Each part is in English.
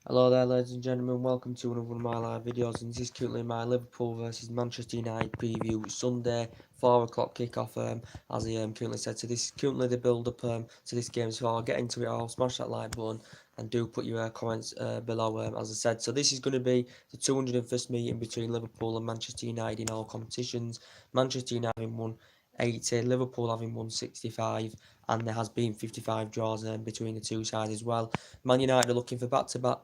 Hello there, ladies and gentlemen. Welcome to another one of my live videos. And this is currently my Liverpool versus Manchester United preview. Sunday, 4 o'clock kickoff. As I currently said. So this is currently the build-up to this game. So I'll get into it. I'll smash that like button and do put your comments below. As I said, so this is going to be the 201st meeting between Liverpool and Manchester United in all competitions. Manchester United having won 80, Liverpool having won 65, and there has been 55 draws between the two sides as well. Man United are looking for back-to-back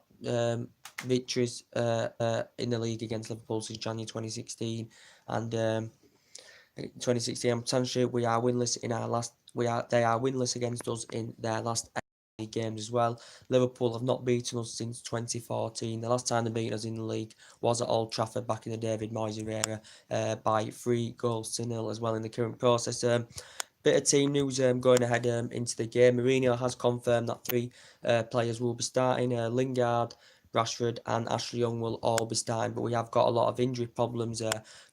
victories in the league against Liverpool since January 2016, and 2016. I'm potentially we are winless in our last. They are winless against us in their last 8 games as well. Liverpool have not beaten us since 2014. The last time they beat us in the league was at Old Trafford back in the David Moyes era by 3 goals to 0 as well in the current process. Bit of team news going ahead into the game. Mourinho has confirmed that 3 players will be starting. Lingard, Rashford and Ashley Young will all be starting, but we have got a lot of injury problems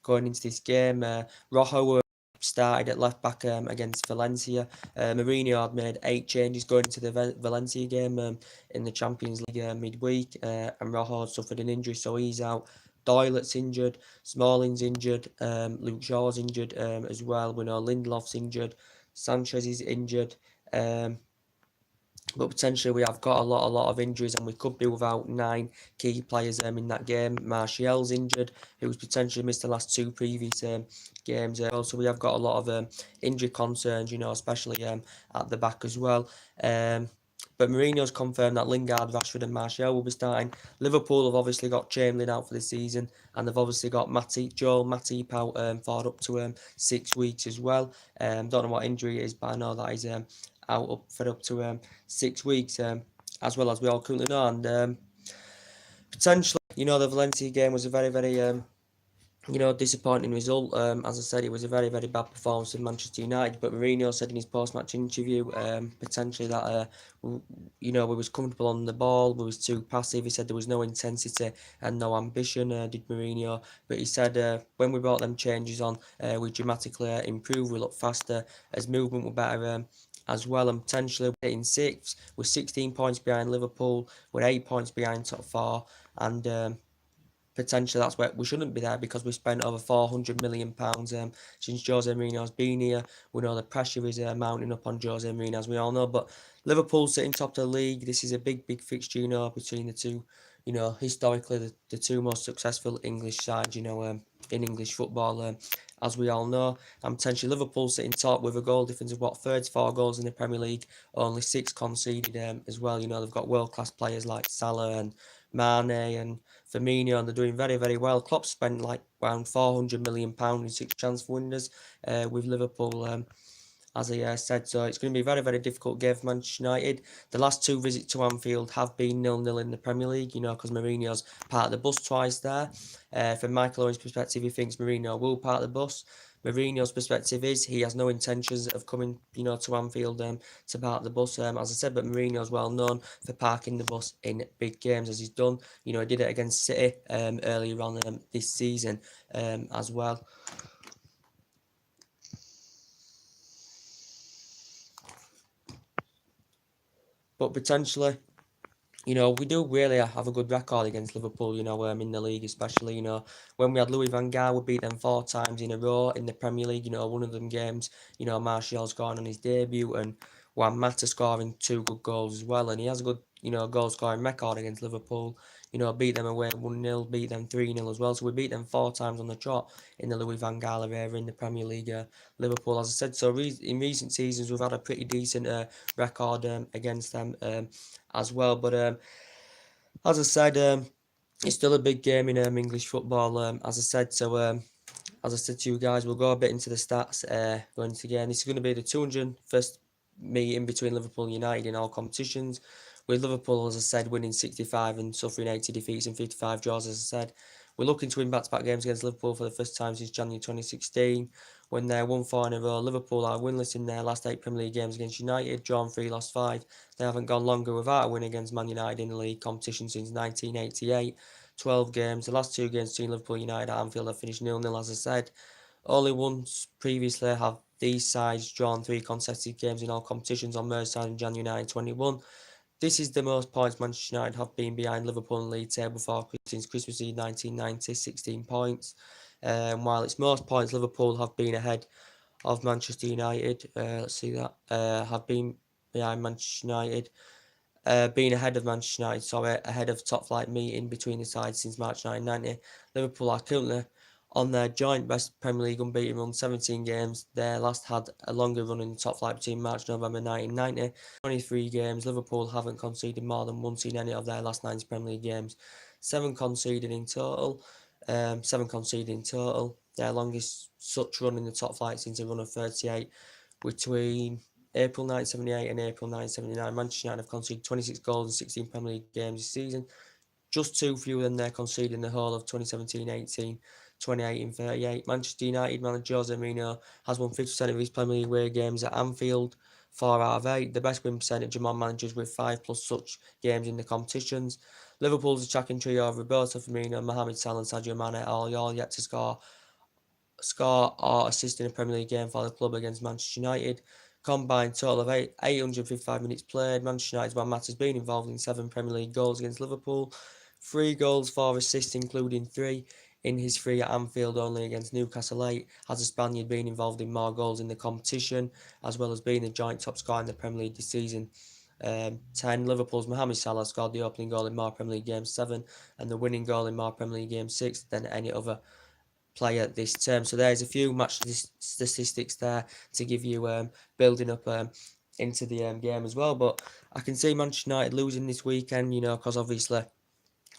going into this game. Rojo started at left back against Valencia. Mourinho had made 8 changes going into the Valencia game in the Champions League midweek, and Rojo suffered an injury, so he's out. Doyle's injured, Smalling's injured, Luke Shaw's injured as well. We know Lindelof's injured, Sanchez is injured. But potentially we have got a lot of injuries, and we could be without 9 key players in that game. Martial's injured, who's potentially missed the last 2 previous games. Also, we have got a lot of injury concerns, especially at the back as well. But Mourinho's confirmed that Lingard, Rashford and Martial will be starting. Liverpool have obviously got Chamberlain out for this season, and they've obviously got Joel Matip out for up to 6 weeks as well. Don't know what injury it is, but I know that he's up to 6 weeks, as well as we all currently know. And potentially, the Valencia game was a very disappointing result. As I said, it was a very bad performance of Manchester United. But Mourinho said in his post-match interview, potentially that we was comfortable on the ball, we was too passive. He said there was no intensity and no ambition. Did Mourinho? But he said when we brought them changes on, we dramatically improved. We looked faster, as movement were better. As well, and potentially in 6th, we're 16 points behind Liverpool, we're 8 points behind top 4, and potentially that's where we shouldn't be there, because we spent over £400 million since Jose Mourinho's been here. We know the pressure is mounting up on Jose Mourinho, as we all know, but Liverpool sitting top of the league. This is a big fixture, between the two, historically the 2 most successful English sides, in English football, as we all know. And potentially Liverpool sitting top with a goal difference of 34 goals in the Premier League, only 6 conceded as well. They've got world-class players like Salah and Mane and Firmino, and they're doing very well. Klopp spent like around £400 million in 6 transfer windows with Liverpool, as I said. So it's going to be a very difficult game for Manchester United. The last 2 visits to Anfield have been 0-0 in the Premier League, because Mourinho's part of the bus twice there. From Michael Owen's perspective, he thinks Mourinho will part of the bus. Mourinho's perspective is he has no intentions of coming, to Anfield to park the bus, as I said. But Mourinho's well known for parking the bus in big games, as he's done. He did it against City earlier on this season as well. But potentially, we do really have a good record against Liverpool, in the league, especially, when we had Louis van Gaal, we beat them 4 times in a row in the Premier League. One of them games, Martial scoring on his debut, and Juan Mata scoring 2 good goals as well. And he has a good, goal scoring record against Liverpool. Beat them away 1-0, beat them 3-0 as well. So we beat them 4 times on the trot in the Louis van Gaal era in the Premier League. Liverpool, as I said, so in recent seasons we've had a pretty decent record against them as well. But as I said, it's still a big game in English football, as I said. So as I said to you guys, we'll go a bit into the stats going into the game. This is going to be the 201st meeting between Liverpool and United in all competitions, with Liverpool, as I said, winning 65 and suffering 80 defeats and 55 draws, as I said. We're looking to win back-to-back games against Liverpool for the first time since January 2016, when they're 1-4 in a row. Liverpool are winless in their last 8 Premier League games against United, drawn 3, lost 5. They haven't gone longer without a win against Man United in the league competition since 1988. 12 games. The last 2 games between Liverpool and United at Anfield have finished 0-0, as I said. Only once previously have these sides drawn 3 consecutive games in all competitions on Merseyside in January 1921. This is the most points Manchester United have been behind Liverpool in the league table for since Christmas Eve 1990, 16 points. While it's most points, Liverpool have been ahead of Manchester United. Let's see that. Have been behind Manchester United. Being ahead of Manchester United, sorry, ahead of top flight meeting between the sides since March 1990. Liverpool are currently on their joint best Premier League unbeaten run, 17 games. Their last had a longer run in the top flight between March and November 1990. 23 games. Liverpool haven't conceded more than once in any of their last 9 Premier League games. 7 conceded in total. 7 conceded in total. Their longest such run in the top flight since a run of 38 between April 1978 and April 1979. Manchester United have conceded 26 goals in 16 Premier League games this season, just 2 fewer than they're conceding the whole of 2017-18, 28 and 38. Manchester United manager Jose Mourinho has won 50% of his Premier League away games at Anfield, 4 out of 8. The best win percentage among managers with 5 plus such games in the competitions. Liverpool's attacking trio of Roberto Firmino, Mohamed Salah and Sadio Mane are all yet to score or assist in a Premier League game for the club against Manchester United. Combined total of 855 minutes played. Manchester United, Juan Mata has been involved in 7 Premier League goals against Liverpool. 3 goals, 4 assists, including 3 in his 3 at Anfield only against Newcastle 8. Has the Spaniard been involved in more goals in the competition, as well as being the joint top scorer in the Premier League this season? 10. Liverpool's Mohamed Salah scored the opening goal in more Premier League games 7 and the winning goal in more Premier League games 6 than any other player this term. So there's a few match statistics there to give you building up into the game as well. But I can see Manchester United losing this weekend, because obviously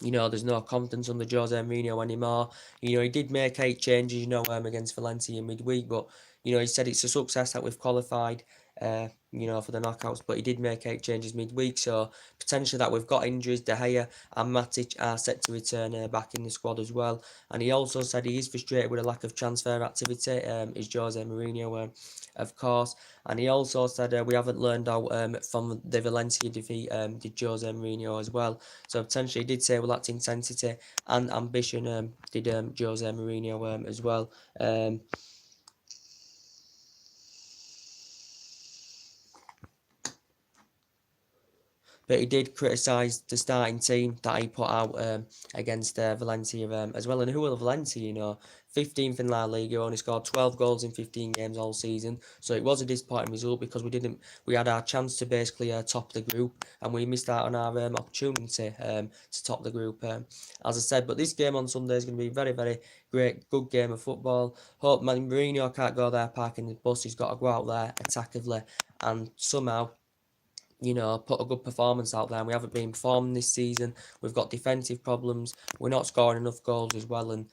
there's no confidence under Jose Mourinho anymore. He did make 8 changes, against Valencia midweek, but, he said it's a success that we've qualified, for the knockouts, but he did make 8 changes midweek, so potentially that we've got injuries. De Gea and Matic are set to return back in the squad as well. And he also said he is frustrated with a lack of transfer activity, is Jose Mourinho, of course. And he also said we haven't learned out from the Valencia defeat, did Jose Mourinho as well. So potentially he did say we lacked intensity and ambition, did Jose Mourinho as well. But he did criticise the starting team that he put out against Valencia as well. And who will Valencia, 15th in La Liga, only scored 12 goals in 15 games all season. So it was a disappointing result because we had our chance to basically top the group and we missed out on our opportunity to top the group, as I said. But this game on Sunday is going to be very, very good game of football. Hope Mourinho can't go there parking the bus. He's got to go out there attackively and somehow put a good performance out there. And we haven't been performing this season. We've got defensive problems. We're not scoring enough goals as well. And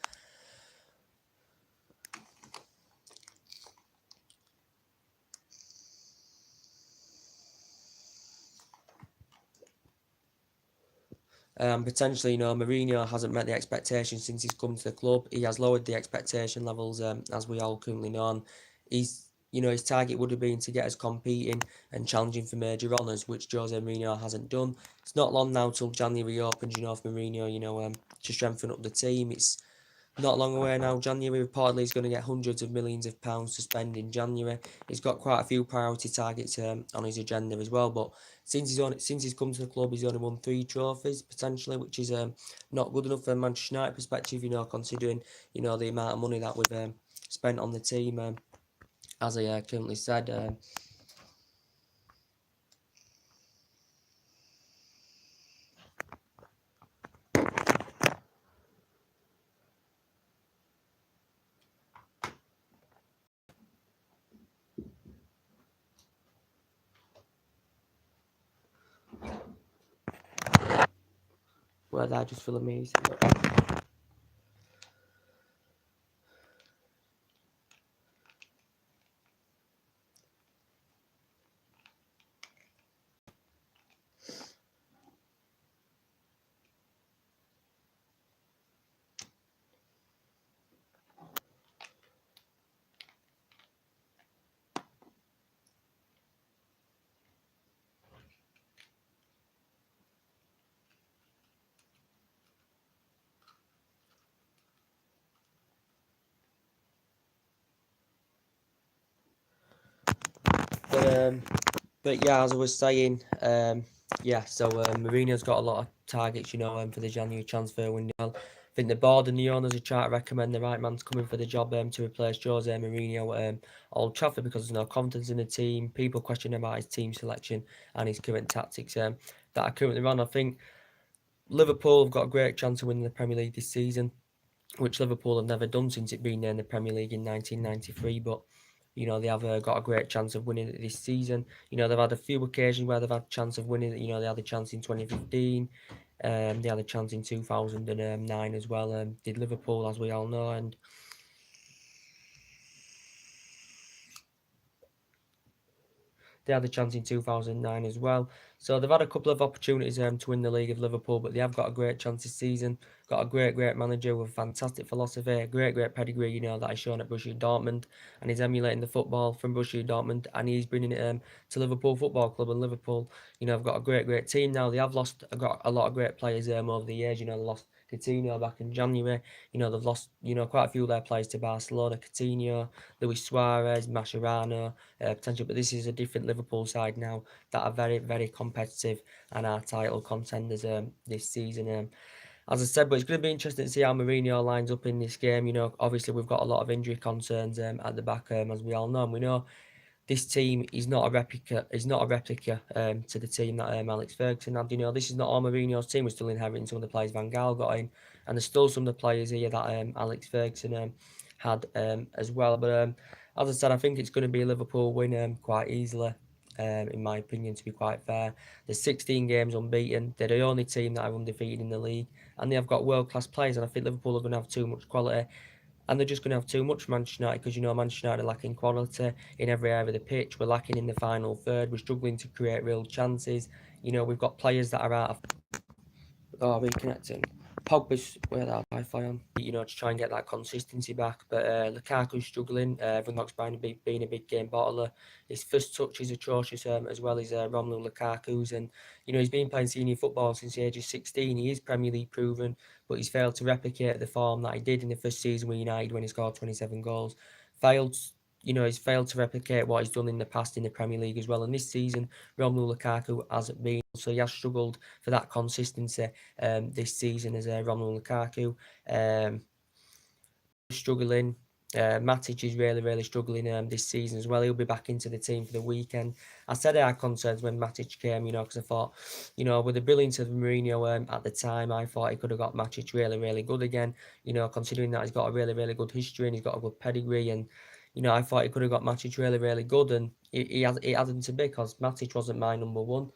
potentially, Mourinho hasn't met the expectations since he's come to the club. He has lowered the expectation levels, as we all currently know. And his target would have been to get us competing and challenging for major honours, which Jose Mourinho hasn't done. It's not long now till January opens, for Mourinho, to strengthen up the team. It's not long away now. January reportedly is going to get hundreds of millions of pounds to spend in January. He's got quite a few priority targets on his agenda as well. But since he's come to the club, he's only won 3 trophies potentially, which is not good enough from Manchester United perspective. Considering the amount of money that we've spent on the team, as I currently said. Where that just full of me. But yeah, as I was saying, Yeah, so Mourinho's got a lot of targets, for the January transfer window. I think the board and the owners are trying to recommend the right man to come in for the job to replace Jose Mourinho at Old Trafford because there's no confidence in the team. People question about his team selection and his current tactics that are currently run. I think Liverpool have got a great chance of winning the Premier League this season, which Liverpool have never done since it being there in the Premier League in 1993. But they have got a great chance of winning it this season. They've had a few occasions where they've had a chance of winning it. They had a chance in 2015. They had a chance in 2009 as well. Did Liverpool, as we all know, and they had a chance in 2009 as well. So they've had a couple of opportunities to win the league of Liverpool, but they have got a great chance this season. Got a great manager with a fantastic philosophy, a great pedigree, that he's shown at Borussia Dortmund, and he's emulating the football from Borussia Dortmund, and he's bringing it to Liverpool Football Club. And Liverpool, have got a great team now. They have got a lot of great players over the years. They lost Coutinho back in January. They've lost quite a few of their players to Barcelona. Coutinho, Luis Suarez, Mascherano, potential, but this is a different Liverpool side now that are very competitive and are title contenders this season. As I said, but it's going to be interesting to see how Mourinho lines up in this game. Obviously we've got a lot of injury concerns at the back, as we all know, and we know this team is not a replica. Is not a replica to the team that Alex Ferguson had. This is not all Mourinho's team. We're still inheriting some of the players Van Gaal got in, and there's still some of the players here that Alex Ferguson had as well. But as I said, I think it's going to be a Liverpool win quite easily. In my opinion, to be quite fair, there's 16 games unbeaten. They're the only team that are undefeated in the league, and they have got world class players. And I think Liverpool are going to have too much quality, and they're just going to have too much Manchester United because Manchester United are lacking quality in every area of the pitch. We're lacking in the final third. We're struggling to create real chances. We've got players that are out of reconnecting. Pogba's where that Wi-Fi on, to try and get that consistency back. But Lukaku's struggling. Vinlock's being a big game bottler. His first touch is atrocious, as well as Romelu Lukaku's. And he's been playing senior football since the age of 16. He is Premier League proven, but he's failed to replicate the form that he did in the first season with United when he scored 27 goals. Failed. He's failed to replicate what he's done in the past in the Premier League as well. And this season, Romelu Lukaku hasn't been, so he has struggled for that consistency this season as Romelu Lukaku. Struggling. Matic is really struggling this season as well. He'll be back into the team for the weekend. I said I had concerns when Matic came, because I thought, with the brilliance of Mourinho at the time, I thought he could have got Matic really good again. Considering that he's got a really good history and he's got a good pedigree, and I thought he could have got Matic really good, and it hasn't to be because Matic wasn't my number one.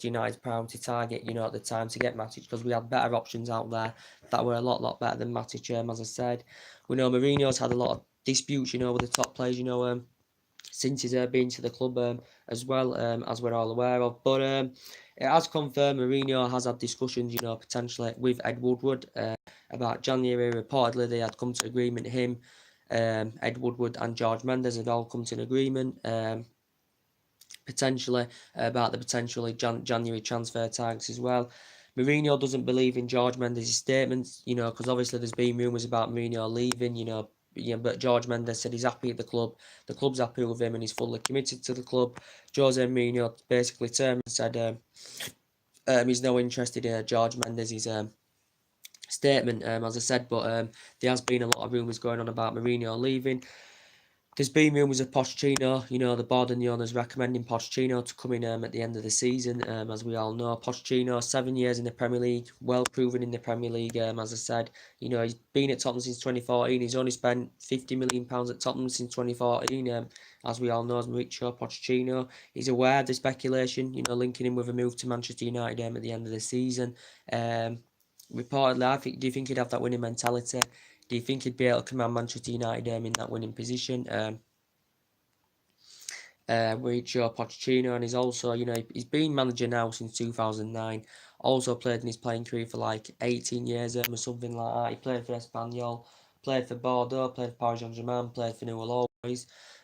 United's priority target, at the time to get Matic because we had better options out there that were a lot better than Matic. As I said, we know Mourinho's had a lot of disputes, with the top players, since he's been to the club as well, as we're all aware of. But it has confirmed Mourinho has had discussions, potentially with Ed Woodward about January. Reportedly, they had come to agreement. Him, Ed Woodward, and George Mendes had all come to an agreement. Potentially about the potentially January transfer tags as well. Mourinho doesn't believe in George Mendes' statements, because obviously there's been rumours about Mourinho leaving, but George Mendes said he's happy at the club, the club's happy with him, and he's fully committed to the club. Jose Mourinho basically turned and said he's no interested in George Mendes' statement, as I said, but there has been a lot of rumours going on about Mourinho leaving. There's been rumours of Pochettino, the board and the owners recommending Pochettino to come in at the end of the season. As we all know, Pochettino, 7 years in the Premier League, well proven in the Premier League. As I said, he's been at Tottenham since 2014. He's only spent £50 million at Tottenham since 2014. As we all know, as Mauricio Pochettino, he's aware of the speculation, linking him with a move to Manchester United at the end of the season. Reportedly, do you think he'd have that winning mentality? Do you think he'd be able to command Manchester United in that winning position? Mauricio Pochettino, and he's also, he's been manager now since 2009. Also played in his playing career for like 18 years or something like that. He played for Espanyol, played for Bordeaux, played for Paris Saint-Germain, played for Newell.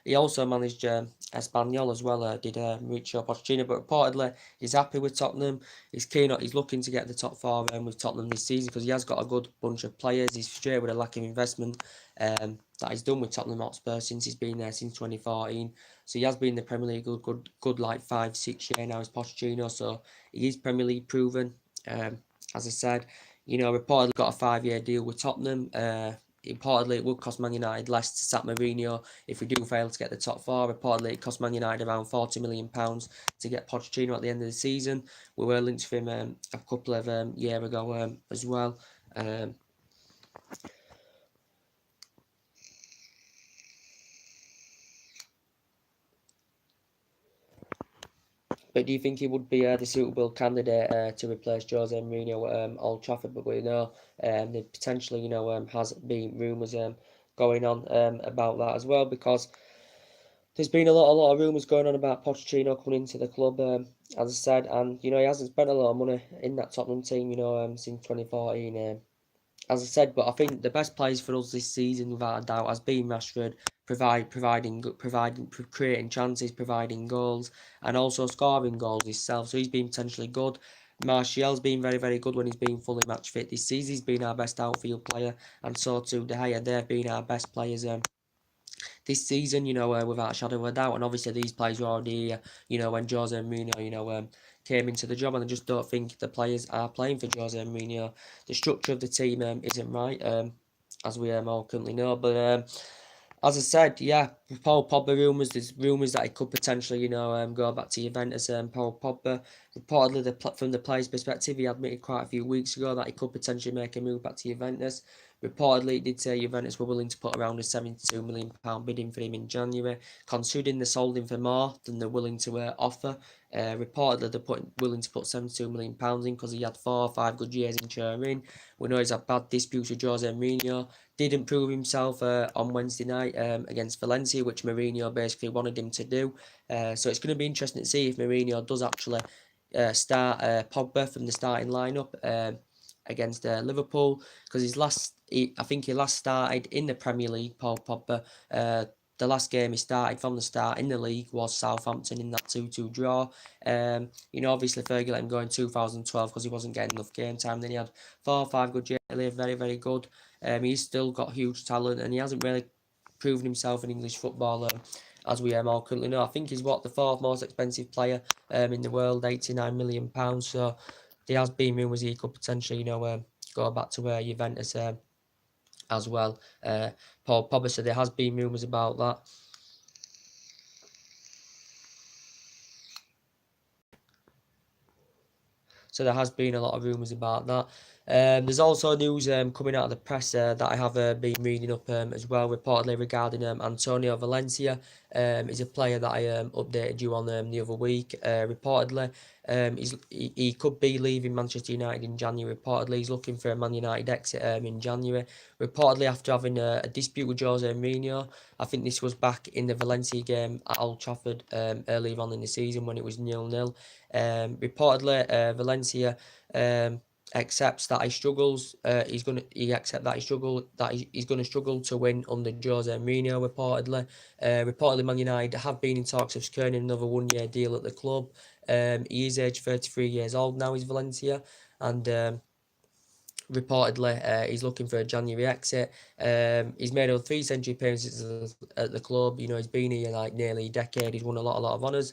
He also managed Espanyol as well, did Mauricio Pochettino, but reportedly he's happy with Tottenham. He's keen on, he's looking to get the top four with Tottenham this season because he has got a good bunch of players. He's frustrated with a lack of investment that he's done with Tottenham Hotspur since he's been there since 2014. So he has been in the Premier League good like 5-6 years now as Pochettino. So he is Premier League proven. As I said, reportedly got a 5-year deal with Tottenham. Reportedly, it would cost Man United less to sack Mourinho if we do fail to get the top four. Reportedly, it cost Man United around £40 million to get Pochettino at the end of the season. We were linked with him a couple of years ago as well. But do you think he would be the suitable candidate to replace Jose Mourinho at Old Trafford? But we know there potentially, has been rumours going on about that as well, because there's been a lot of rumours going on about Pochettino coming into the club, as I said, and he hasn't spent a lot of money in that Tottenham team, since 2014. As I said, but I think the best players for us this season, without a doubt, has been Rashford, creating chances, providing goals, and also scoring goals himself. So he's been potentially good. Martial's been very, very good when he's been fully match fit this season. He's been our best outfield player, and so too De Gea. They've been our best players this season, without a shadow of a doubt. And obviously these players were already here, when Jose Mourinho, came into the job, and I just don't think the players are playing for Jose Mourinho. The structure of the team isn't right, as we all currently know. But as I said, yeah, Paul Pogba rumours. There's rumours that he could potentially, go back to Juventus. Paul Pogba, reportedly, from the player's perspective, he admitted quite a few weeks ago that he could potentially make a move back to Juventus. Reportedly, it did say Juventus were willing to put around a £72 million bidding for him in January, considering they sold him for more than they're willing to offer. Reportedly, they're willing to put £72 million in because he had 4 or 5 good years in Turin. We know he's had bad disputes with Jose Mourinho. Didn't prove himself on Wednesday night against Valencia, which Mourinho basically wanted him to do. So it's going to be interesting to see if Mourinho does actually start Pogba from the starting lineup against Liverpool, because I think he last started in the Premier League, Paul Pogba. The last game he started from the start in the league was Southampton in that 2-2 draw. Obviously Fergie let him go in 2012 because he wasn't getting enough game time. Then he had 4 or 5 good years, very, very good. He's still got huge talent, and he hasn't really proven himself in English football, as we all currently know. I think he's the 4th most expensive player in the world, £89 million. So there has been rumours he could potentially, go back to Juventus as well. Paul Pogba, so there has been rumours about that. So there has been a lot of rumours about that. There's also news coming out of the press that I have been reading up as well, reportedly regarding Antonio Valencia. He's a player that I updated you on the other week. Reportedly, he could be leaving Manchester United in January. Reportedly, he's looking for a Man United exit in January. Reportedly, after having a dispute with Jose Mourinho, I think this was back in the Valencia game at Old Trafford earlier on in the season when it was 0-0. Reportedly, Valencia accepts that he struggles. He's gonna struggle to win under Jose Mourinho. Reportedly, Man United have been in talks of securing another 1-year deal at the club. He is aged 33 years old now. He's Valencia, and reportedly he's looking for a January exit. He's made over 3 century appearances at the club. He's been here like nearly a decade. He's won a lot of honours.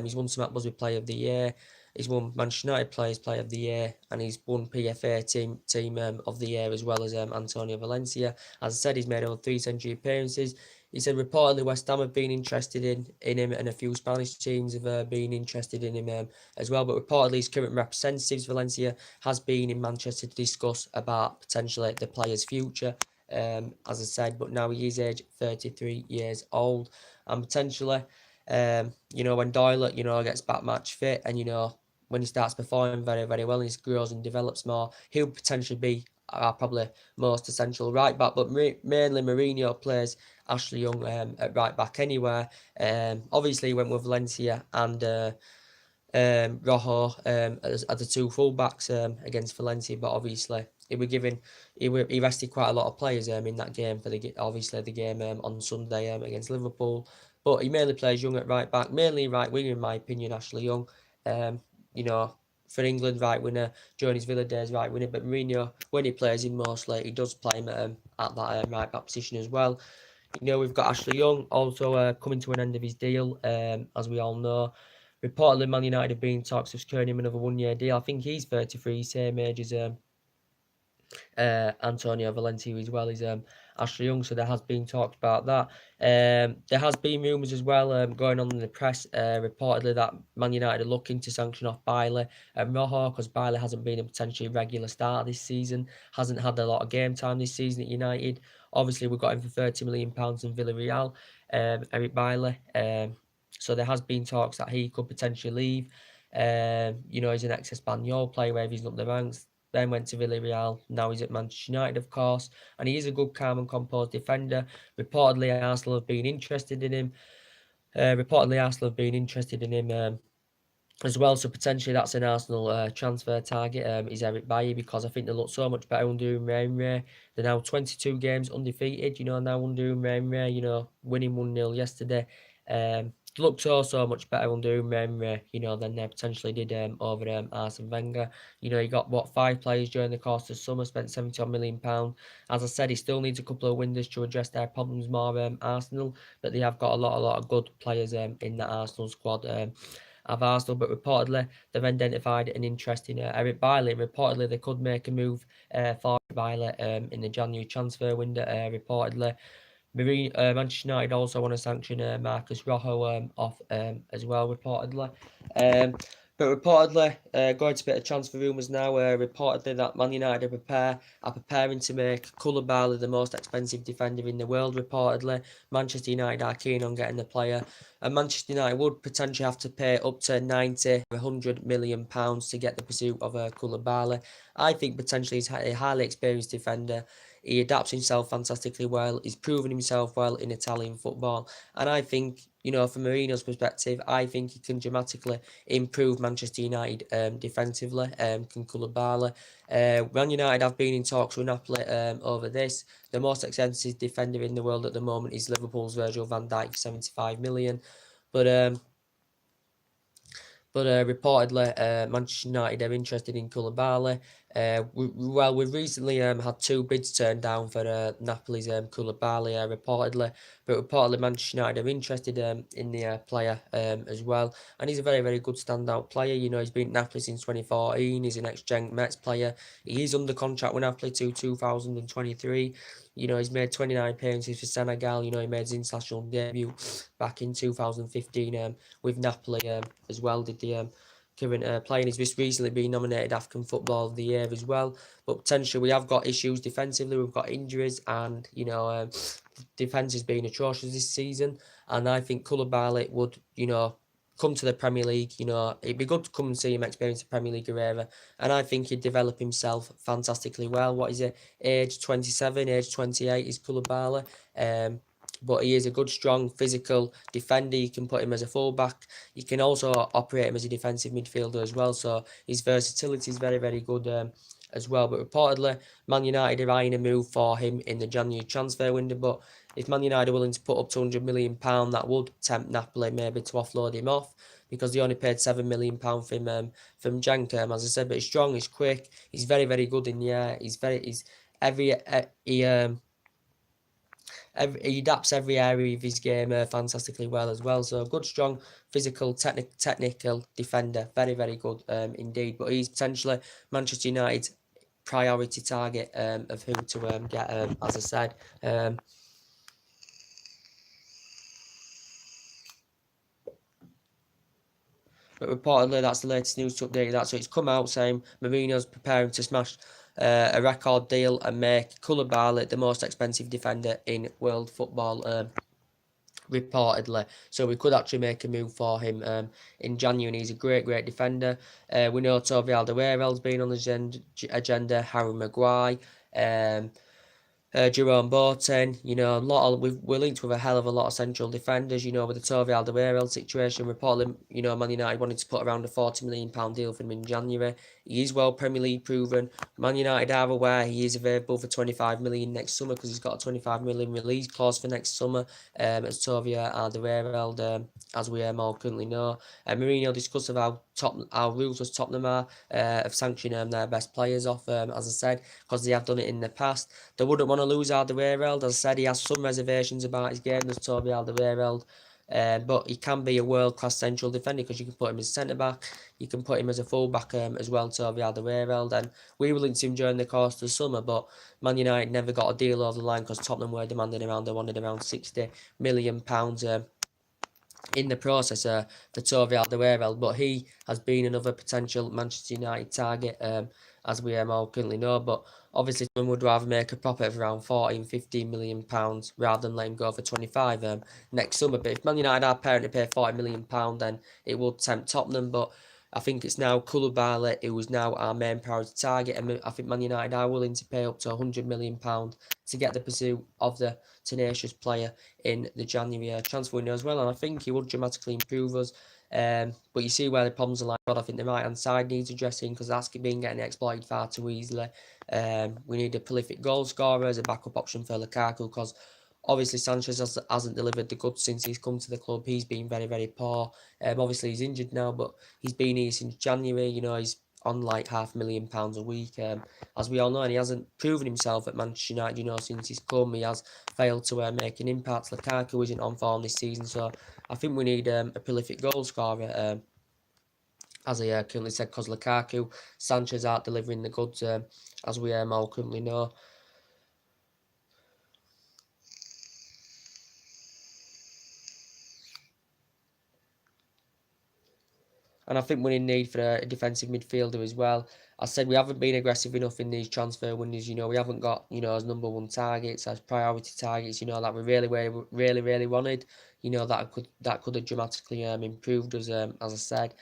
He's won some Busby Player of the Year. He's won Manchester United Players Player of the Year, and he's won PFA Team of the Year, as well as Antonio Valencia. As I said, he's made over 3 century appearances. He said reportedly West Ham have been interested in him, and a few Spanish teams have been interested in him as well. But reportedly his current representatives, Valencia, has been in Manchester to discuss about potentially the player's future. As I said, but now he is aged 33 years old, and potentially, when Doyle, gets back match fit, and when he starts performing very, very well and he grows and develops more, he'll potentially be our probably most essential right back. But mainly Mourinho plays Ashley Young at right back anywhere. Obviously he went with Valencia and Rojo as the two fullbacks against Valencia, but obviously he rested quite a lot of players in that game for obviously the game on Sunday against Liverpool. But he mainly plays Young at right back, mainly right winger in my opinion. Ashley Young, you know, for England right winger, during his Villa days right winger. But Mourinho, when he plays him mostly, he does play him at that right back position as well. You know, we've got Ashley Young also coming to an end of his deal, as we all know. Reportedly, Man United have been in talks of securing him another 1 year deal. I think he's 33, same age as Antonio Valencia as well as Ashley Young, so there has been talked about that. There has been rumours as well going on in the press, reportedly that Man United are looking to sanction off Bailey and Rojo because Bailey hasn't been a potentially regular starter this season, hasn't had a lot of game time this season at United. Obviously, we got him for £30 million in Villarreal, Eric Bailey. So there has been talks that he could potentially leave. You know, he's an ex-Espanyol player where he's up the ranks. Then went to Villarreal. Now he's at Manchester United, of course, and he is a good, calm and composed defender. Reportedly, Arsenal have been interested in him. As well, so potentially that's an Arsenal transfer target, is Eric Bailly, because I think they look so much better under Mourinho. They're now 22 games undefeated, you know, now under Mourinho, you know, winning 1-0 yesterday. Looked so much better under Mourinho, you know, than they potentially did over Arsene Wenger. You know, he got, 5 players during the course of summer, spent £70 million. As I said, he still needs a couple of windows to address their problems more, Arsenal, but they have got a lot of good players in that Arsenal squad. Of Arsenal, but reportedly they've identified an interest in Eric Bailly. Reportedly they could make a move for Bailly in the January transfer window. Reportedly, Manchester United also want to sanction Marcus Rojo off as well. Reportedly, but reportedly, going to a bit of transfer rumours now. Reportedly that Man United are preparing to make Koulibaly the most expensive defender in the world. Reportedly, Manchester United are keen on getting the player, and Manchester United would potentially have to pay up to 90 or £100 million to get the pursuit of Koulibaly. I think potentially he's a highly experienced defender. He adapts himself fantastically well. He's proven himself well in Italian football. And I think, you know, from Mourinho's perspective, I think he can dramatically improve Manchester United defensively, can Koulibaly. Man United have been in talks with Napoli over this. The most expensive defender in the world at the moment is Liverpool's Virgil van Dijk for 75 million. But reportedly, Manchester United are interested in Koulibaly. We've recently had 2 bids turned down for Napoli's Koulibaly, reportedly. But reportedly, Manchester United are interested in the player as well. And he's a very, very good standout player. You know, he's been at Napoli since 2014. He's an ex-Genk Mets player. He is under contract with Napoli to 2023. You know, he's made 29 appearances for Senegal. You know, he made his international debut back in 2015 with Napoli as well. Did the current player, and he's just recently been nominated African Football of the Year as well. But potentially we have got issues defensively. We've got injuries, and you know, defence has been atrocious this season. And I think Koulibaly would, you know, come to the Premier League. You know, it'd be good to come and see him experience the Premier League era, and I think he'd develop himself fantastically well. What is it? Age 27, age 28 is Koulibaly. But he is a good, strong, physical defender. You can put him as a fullback. You can also operate him as a defensive midfielder as well. So his versatility is very, very good as well. But reportedly, Man United are eyeing a move for him in the January transfer window. But if Man United are willing to put up £200 million, that would tempt Napoli maybe to offload him off, because they only paid £7 million for him from Genk, as I said. But he's strong, he's quick, he's very, very good in the air. He adapts every area of his game fantastically well as well. So good, strong, physical, technical defender. Very, very good indeed. But he's potentially Manchester United's priority target of who to get, as I said. But reportedly, that's the latest news to update that. So it's come out saying Mourinho's preparing to smash a record deal and make Koulibaly the most expensive defender in world football. Reportedly, so we could actually make a move for him in January. He's a great defender. We know Toby Alderweireld's been on the agenda, Harry Maguire, Jerome Boateng, a lot of we're linked with a hell of a lot of central defenders. With the Toby Alderweireld situation, reportedly, Man United wanted to put around a £40 million deal for him in January. He is well Premier League proven. Man United are aware he is available for 25 million next summer because he's got a 25 million release clause for next summer. As Toby Alderweireld, as we all currently know. Mourinho discussed about how ruthless Tottenham are of sanctioning their best players off. As I said, because they have done it in the past. They wouldn't want to lose Alderweireld. As I said, he has some reservations about his game, there's Toby Alderweireld. But he can be a world-class central defender because you can put him as centre-back, you can put him as a full-back as well, Toby Alderweireld. And we were linked to him during the course of the summer, but Man United never got a deal over the line because Tottenham were demanding they wanted around £60 million in the process for Toby Alderweireld, but he has been another potential Manchester United target, as we all currently know. But obviously, someone would rather make a profit of around £14-15 million rather than let him go for 25 next summer. But if Man United are prepared to pay £40 million, then it would tempt Tottenham. But I think it's now Koulibaly who is now our main priority target, and I think Man United are willing to pay up to £100 million to get the pursuit of the tenacious player in the January transfer window as well, and I think he would dramatically improve us. But you see where the problems are like. I think the right hand side needs addressing because that's been getting exploited far too easily. We need a prolific goal scorer as a backup option for Lukaku because obviously Sanchez hasn't delivered the goods since he's come to the club. He's been very, very poor. Obviously he's injured now, but he's been here since January. He's on like £500,000 a week, as we all know, and he hasn't proven himself at Manchester United. Since he's come, he has failed to make an impact. Lukaku isn't on form this season, so I think we need a prolific goal scorer. As I currently said, because Lukaku, Sanchez aren't delivering the goods, as we all currently know. And I think we're in need for a defensive midfielder as well. I said we haven't been aggressive enough in these transfer windows. We haven't got as number one targets, as priority targets. That we really wanted. That could have dramatically improved us. As I said.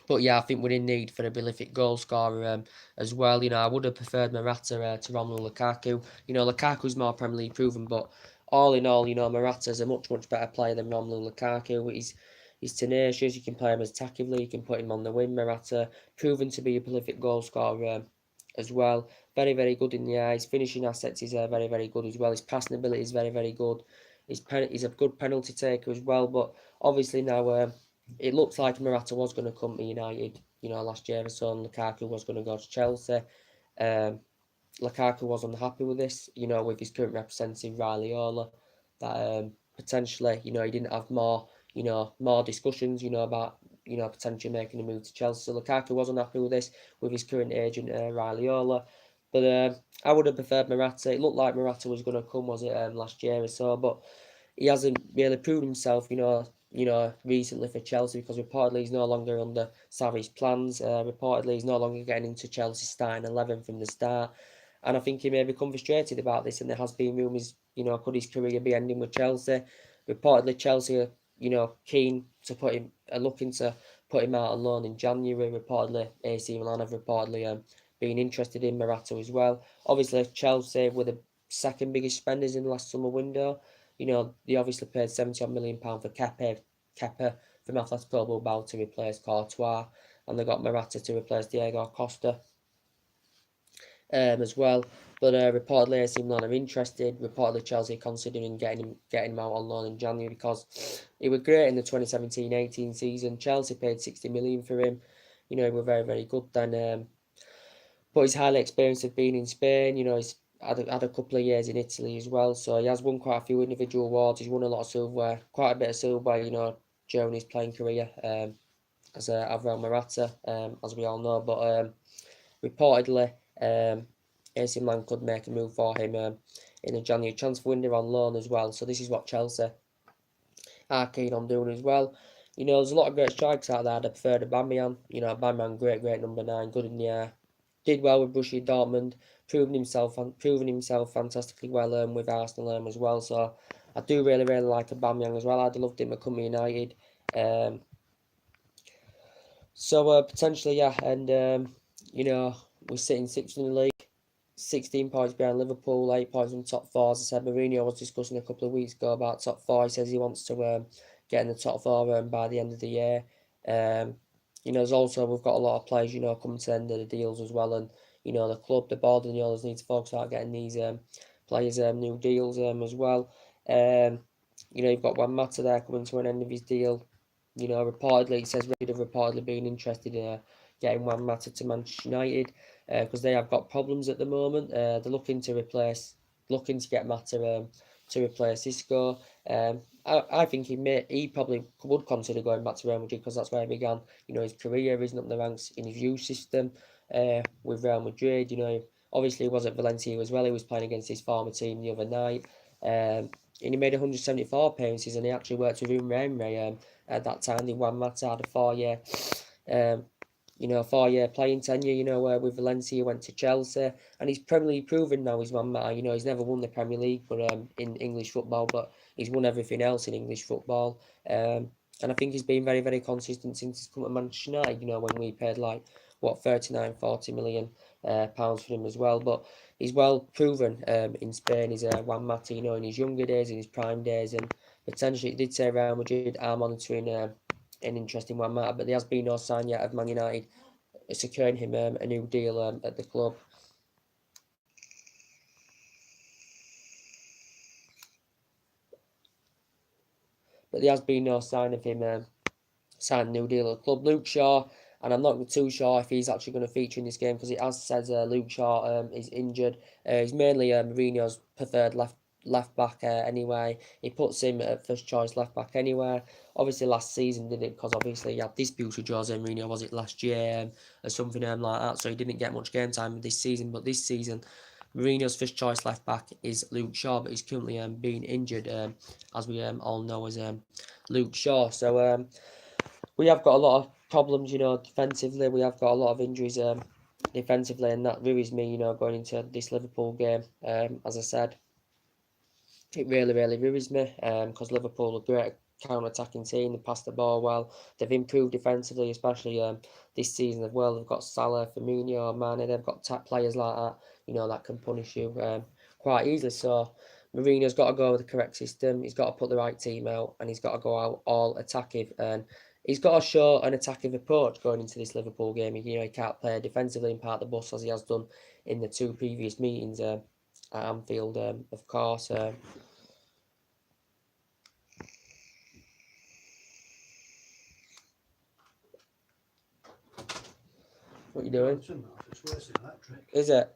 But yeah, I think we're in need for a prolific goal scorer as well. I would have preferred Morata to Romelu Lukaku. Lukaku's more Premier League proven, but all in all, Morata's a much better player than Romelu Lukaku. He's tenacious. You can play him as attackively. You can put him on the wing. Morata proven to be a prolific goal scorer as well. Very, very good in the eyes. Finishing assets is very, very good as well. His passing ability is very, very good. He's a good penalty taker as well. But obviously now it looks like Morata was going to come to United, last year or so, and Lukaku was going to go to Chelsea. Lukaku was unhappy with this, with his current representative, Raiola, that potentially, he didn't have more discussions, about, potentially making a move to Chelsea. So Lukaku was unhappy with this, with his current agent, Raiola. But I would have preferred Morata. It looked like Morata was going to come, was it, last year or so, but he hasn't really proved himself, recently for Chelsea because reportedly he's no longer under Sarri's plans. Reportedly he's no longer getting into Chelsea's starting 11 from the start. And I think he may become frustrated about this, and there has been rumours, could his career be ending with Chelsea? Reportedly Chelsea are, keen to put him, looking to put him out on loan in January. Reportedly AC Milan have reportedly been interested in Morata as well. Obviously Chelsea were the second biggest spenders in the last summer window. They obviously paid £70 million for Kepa from Atletico Bilbao to replace Courtois, and they got Morata to replace Diego Costa as well. But reportedly AC Milan are interested. Reportedly Chelsea are considering getting him out on loan in January because he was great in the 2017-18 season. Chelsea paid £60 million for him. He was very, very good then. But he's highly experienced of being in Spain. He's had a couple of years in Italy as well. So he has won quite a few individual awards. He's won a lot of silverware, quite a bit of silverware, during his playing career as Alvaro Morata, as we all know. But reportedly, AC Milan could make a move for him in the January transfer window on loan as well. So this is what Chelsea are keen on doing as well. There's a lot of great strikers out there. I prefer the Aubameyang. Aubameyang, great number 9, good in the air. Did well with Borussia Dortmund, proven himself fantastically well with Arsenal as well. So I do really like Aubameyang as well. I'd have loved him at coming United. So potentially, yeah, and we're sitting 6th in the league, 16 points behind Liverpool, 8 points from top four. As I said, Mourinho was discussing a couple of weeks ago about top four. He says he wants to get in the top four by the end of the year. There's also, we've got a lot of players, coming to the end of the deals as well, and the club, the board, and the others need to focus on getting these players new deals as well. You've got Juan Mata there coming to an end of his deal. Reportedly, it says Reid have reportedly been interested in getting Juan Mata to Manchester United because they have got problems at the moment. They're looking to get Mata to replace Isco. I think he probably would consider going back to Real Madrid because that's where he began. His career, isn't up the ranks in his youth system with Real Madrid. Obviously he was at Valencia as well. He was playing against his former team the other night. And he made 174 appearances, and he actually worked with Unai at that time. The Juan Mata had a 4-year, 4-year playing tenure. With Valencia, he went to Chelsea, and he's Premier League proven now. He's Juan Mata. He's never won the Premier League, but in English football, but he's won everything else in English football. And I think he's been very, very consistent since he's come to Manchester United. When we paid 39-40 million pounds for him as well, but he's well proven in Spain. He's Juan Mata, in his younger days, in his prime days, and potentially it did say Real Madrid are monitoring an interesting Juan Mata, but there has been no sign yet of Man United securing him a new deal at the club. But there has been no sign of him signing a new deal at the club. Luke Shaw, and I'm not too sure if he's actually going to feature in this game because it has said Luke Shaw is injured. He's mainly Mourinho's preferred left back anyway. He puts him at first choice left back anyway. Obviously last season did it because obviously he had disputes with Jose Mourinho, was it last year or something like that, so he didn't get much game time this season. But this season Mourinho's first choice left back is Luke Shaw, but he's currently being injured as we all know as Luke Shaw. So we have got a lot of problems, defensively. We have got a lot of injuries defensively, and that worries me, going into this Liverpool game. As I said, it really, really worries me because Liverpool are a great counter-attacking team. They pass the ball well. They've improved defensively, especially this season as well. They've got Salah, Firmino, Mane. They've got top players like that, that can punish you quite easily. So Mourinho's got to go with the correct system. He's got to put the right team out, and he's got to go out all attacking. And he's got to show an attacking approach going into this Liverpool game. He can't play defensively and part the bus as he has done in the 2 previous meetings at Anfield, of course. What you doing? Is it?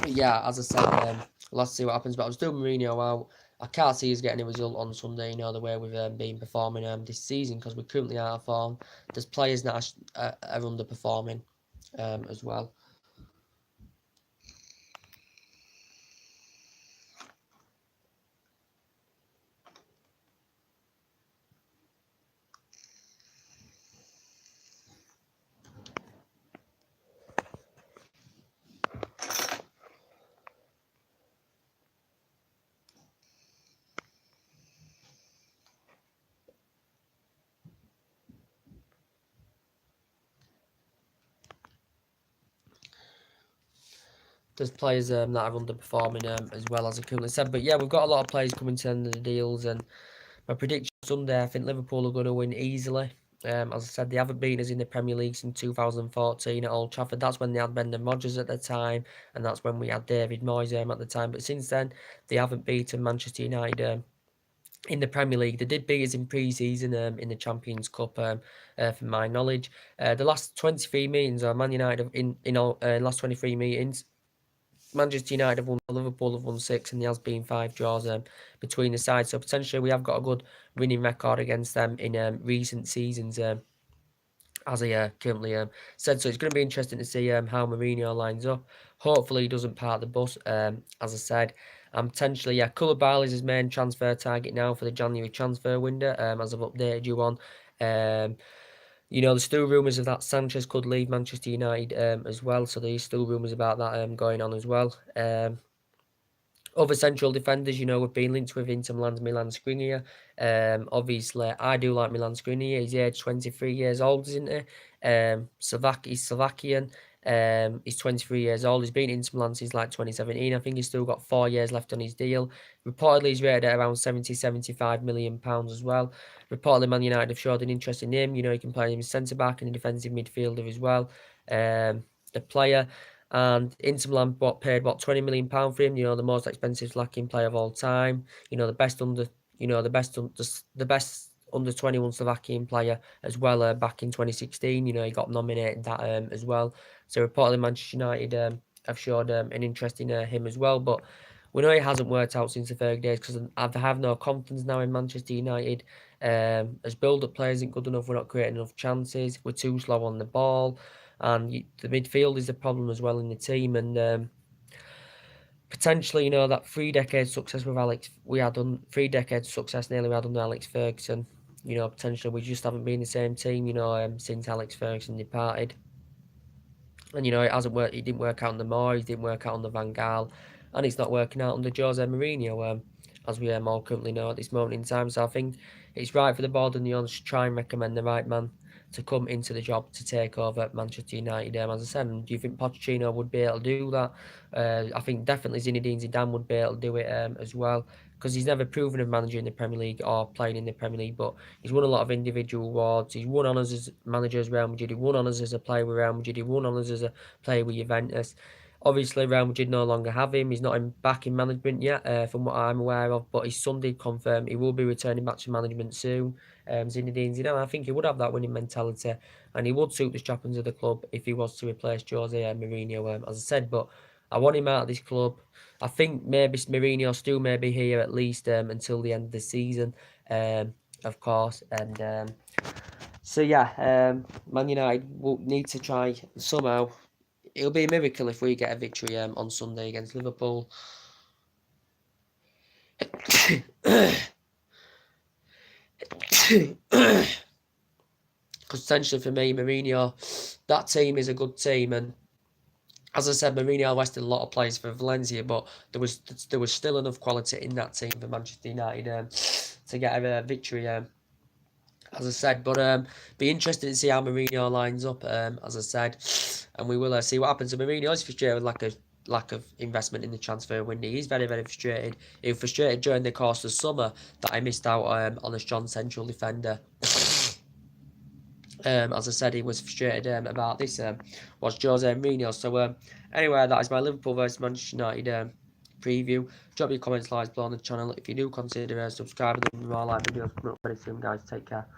Yeah, as I said, let's see what happens. But I was doing Mourinho out. I can't see us getting a result on Sunday, the way we've been performing this season, because we currently out of form. There's players that are underperforming as well. There's players that are underperforming as well, as I currently said. But yeah, we've got a lot of players coming to the end of the deals, and my prediction Sunday, I think Liverpool are going to win easily. As I said, they haven't beaten us in the Premier League since 2014 at Old Trafford. That's when they had Brendan Rodgers at the time, and that's when we had David Moyes at the time. But since then, they haven't beaten Manchester United in the Premier League. They did beat us in pre-season in the Champions Cup, from my knowledge. The last 23 meetings, Man United last 23 meetings, Manchester United have won, Liverpool have won 6, and there has been 5 draws between the sides. So potentially we have got a good winning record against them in recent seasons, as I currently said. So it's going to be interesting to see how Mourinho lines up. Hopefully he doesn't part the bus, as I said. And potentially, Koulibaly is his main transfer target now for the January transfer window, as I've updated you on. There's still rumours of that Sanchez could leave Manchester United as well, so there's still rumours about that going on as well. Other central defenders, we've been linked with Inter Milan's Milan Skriniar. Obviously, I do like Milan Skriniar. He's aged 23 years old, isn't he? He's Slovakian. He's 23 years old. He's been Inter Milan since like 2017. I think he's still got 4 years left on his deal. Reportedly, he's rated at around 75 million pounds as well. Reportedly, Man United have showed an interest in him. He can play him as centre back and a defensive midfielder as well. The player. And Inter Milan paid £20 million for him. The most expensive Slovakian player of all time. The best under 21 Slovakian player as well. Back in 2016, he got nominated that as well. So reportedly Manchester United have showed an interest in him as well. But we know it hasn't worked out since the 30 days because I have no confidence now in Manchester United. As build-up players isn't good enough. We're not creating enough chances. We're too slow on the ball. And the midfield is a problem as well in the team. And potentially, that 3 decades success with Alex, we had done 3 decades success nearly we had under Alex Ferguson. Potentially we just haven't been the same team, since Alex Ferguson departed. And it hasn't worked. It didn't work out on the Moyes, it didn't work out on the Van Gaal, and it's not working out under Jose Mourinho, as we all currently know at this moment in time. So I think it's right for the board and the owners to try and recommend the right man to come into the job to take over Manchester United. As I said, do you think Pochettino would be able to do that? I think definitely Zinedine Zidane would be able to do it as well, because he's never proven a manager in the Premier League or playing in the Premier League, but he's won a lot of individual awards. He's won honours as manager as Real Madrid. He won honours as a player with Real Madrid. He won honours as a player with Juventus. Obviously, Real Madrid no longer have him. He's not back in management yet, from what I'm aware of, but his son did confirm he will be returning back to management soon. Zinedine Zidane, I think he would have that winning mentality, and he would suit the strappings of the club if he was to replace Jose Mourinho, as I said. But I want him out of this club. I think maybe Mourinho still may be here at least until the end of the season, of course. And so yeah, Man United will need to try somehow. It'll be a miracle if we get a victory on Sunday against Liverpool. Because potentially for me, Mourinho, that team is a good team, and as I said, Mourinho rested a lot of players for Valencia, but there was still enough quality in that team for Manchester United to get a victory. As I said, but be interested to see how Mourinho lines up. As I said, and we will see what happens. And Mourinho is frustrated with lack of investment in the transfer window. He's very, very frustrated. He was frustrated during the course of summer that I missed out on a strong central defender. As I said, he was frustrated about this. Was Jose Mourinho. So anyway, that is my Liverpool versus Manchester United preview. Drop your comments, likes below on the channel if you do consider subscribing. More like videos coming up very soon, guys. Take care.